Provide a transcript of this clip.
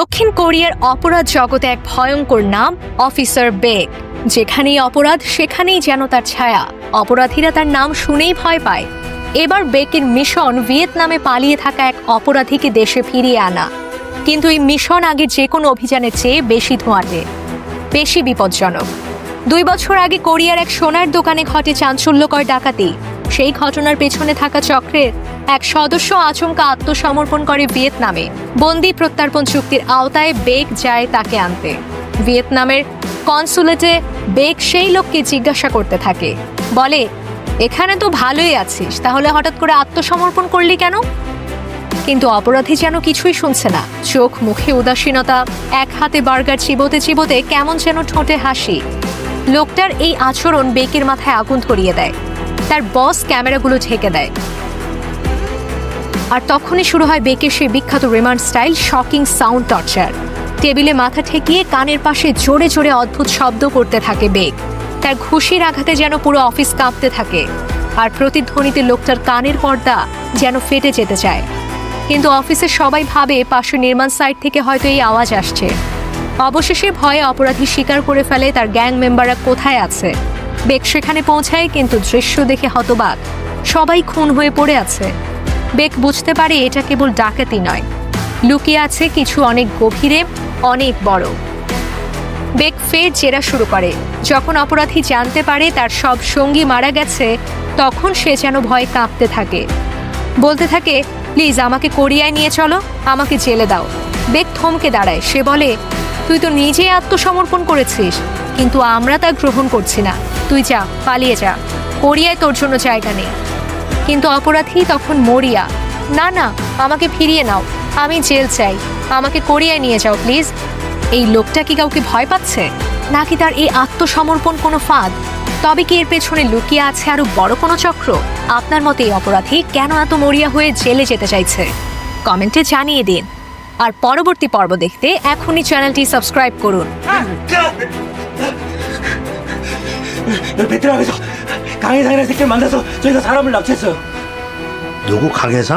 দক্ষিণ কোরিয়ার অপরাধ জগতে এক ভয়ঙ্কর নাম অফিসার বেক। যেখানেই অপরাধ সেখানেই যেন তার ছায়া। অপরাধীরা তার নাম শুনেই ভয় পায়। এবার বেকের মিশন ভিয়েতনামে পালিয়ে থাকা এক অপরাধীকে দেশে ফিরিয়ে আনা। কিন্তু এই মিশন আগে যে কোনো অভিযানের চেয়ে বেশি ধোঁয়াটে, বেশি বিপজ্জনক। 2 বছর আগে কোরিয়ার এক সোনার দোকানে ঘটে চাঞ্চল্যকর ডাকাতি। সেই ঘটনার পেছনে থাকা চক্রের এক সদস্য আচমকা আত্মসমর্পণ করে ভিয়েতনামে। বন্দি প্রত্যার্পণ চুক্তির আওতায় বেক যায় তাকে আনতে। ভিয়েতনামের কনসুলেটে বেক সেই লোককে জিজ্ঞাসা করতে থাকে, বলে, এখানে তো ভালোই আছিস, তাহলে হঠাৎ করে আত্মসমর্পণ করলি কেন? কিন্তু অপরাধী যেন কিছুই শুনছে না। চোখ মুখে উদাসীনতা, এক হাতে বার্গার চিবোতে চিবোতে কেমন যেন ঠোঁটে হাসি। লোকটার এই আচরণ বেকের মাথায় আগুন ধরিয়ে দেয়। তার বস ক্যামেরাগুলো ঢেকে দেয়। আর তখনই শুরু হয় বেকের সেই বিখ্যাত remand style shocking sound torture. টেবিলে মাথা ঠেকিয়ে কানের পাশে জোরে জোরে অদ্ভুত শব্দ করতে থাকে বেক। তার ঘুষির আঘাতে যেন পুরো অফিস কাঁপতে থাকে। আর প্রতিধ্বনিতে লোকটার কানের পর্দা যেন ফেটে যেতে চায়। কিন্তু অফিসের সবাই ভাবে পাশের নির্মাণ সাইট থেকে হয়তো এই আওয়াজ আসছে। অবশেষে ভয়ে অপরাধী স্বীকার করে ফেলে তার গ্যাং মেম্বাররা কোথায় আছে। বেক সেখানে পৌঁছায়, কিন্তু দৃশ্য দেখে হতবাক। সবাই খুন হয়ে পড়ে আছে। বেক বুঝতে পারে এটা কেবল ডাকাতি নয়, লুকিয়ে আছে কিছু অনেক গভীরে, অনেক বড়। বেক ফের জেরা শুরু করে। যখন অপরাধী জানতে পারে তার সব সঙ্গী মারা গেছে, তখন সে যেন ভয়ে কাঁপতে থাকে। বলতে থাকে, প্লিজ আমাকে কোরিয়ায় নিয়ে চলো, আমাকে জেলে দাও। বেক থমকে দাঁড়ায়। সে বলে, তুই তো নিজেই আত্মসমর্পণ করেছিস, কিন্তু আমরা তা গ্রহণ করছি না। তুই যা, পালিয়ে যা, কোরিয়ায় তোর জন্য জায়গা নেই। কিন্তু অপরাধী তখন মরিয়া। না না, আমাকে ফিরিয়ে নাও, আমি জেল চাই, আমাকে কোরিয়ায় নিয়ে যাও প্লিজ। এই লোকটা কি কাউকে ভয় পাচ্ছে, নাকি তার এই আত্মসমর্পণ কোনো ফাঁদ? তবে কি এর পেছনে লুকিয়ে আছে আরো বড় কোনো চক্র? আপনার মতে এই অপরাধী কেন এত মরিয়া হয়ে জেলে যেতে চাইছে? কমেন্টে জানিয়ে দিন। আর পরবর্তী পর্ব দেখতে এখনই চ্যানেলটি সাবস্ক্রাইব করুন। 베트남에서 강해상이라는 새끼를 만나서 저희가 사람을 납치했어요. 누구 강혜상?